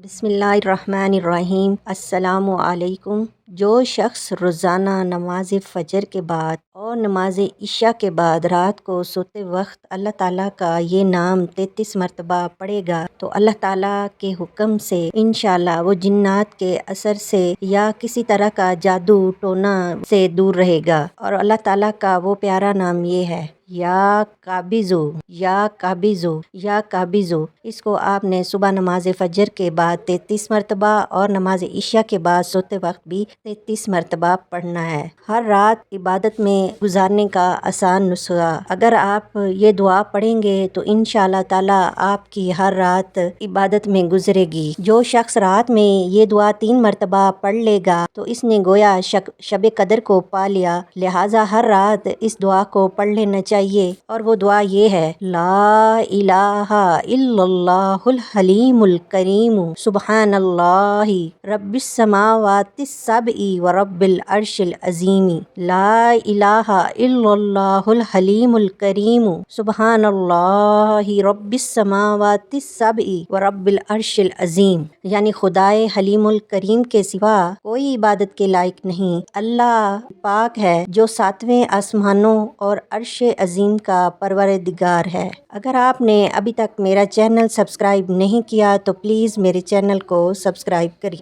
बिस्मिल्लाहिर्रहमानिर्रहीम। अस्सलामु अलैकुम। जो शख्स रोज़ाना नमाज फ़जर के बाद और नमाज इशा के बाद रात को सोते वक्त अल्लाह ताला का ये नाम 33 मरतबा पढ़ेगा तो अल्लाह ताला के हुक्म से इंशाअल्लाह वो जिन्नात के असर से या किसी तरह का जादू टोना से दूर रहेगा। और अल्लाह ताला का वो प्यारा नाम ये है, या काबिज़ो, या काबिज़ो, या काबिज़ो। इसको आपने सुबह नमाज फ़जर के बाद 33 मरतबा और नमाज इशा के बाद सोते वक्त भी 33 मरतबा पढ़ना है। हर रात इबादत में गुजारने का आसान नुस्खा। अगर आप ये दुआ पढ़ेंगे तो इंशाअल्लाह ताला आपकी हर रात इबादत में गुजरेगी। जो शख्स रात में ये दुआ 3 मरतबा पढ़ लेगा तो इसने गोया शब कदर को पा लिया। लिहाजा हर रात इस दुआ को पढ़ लेना चाहिए। और वो दुआ ये है, ला इलाहा इल्लल्लाहुल हलीमुल करीम सुब्हानल्लाहि रब्बिस समावातिस सबई व रब्बिल अर्शिल अज़ीमी। ला इलाहा इल्लल्लाहुल हलीमुल करीम सुब्हानल्लाहि रब्बिस समावातिस सबई व रब्बिल अर्शिल अज़ीम। यानी खुदाए हलीमुल करीम के सिवा कोई इबादत के लायक नहीं। अल्लाह पाक है जो 7वें आसमानों और अर्श अज़ीम का परवरदिगार है। अगर आपने अभी तक मेरा चैनल सब्सक्राइब नहीं किया तो प्लीज़ मेरे चैनल को सब्सक्राइब करिए।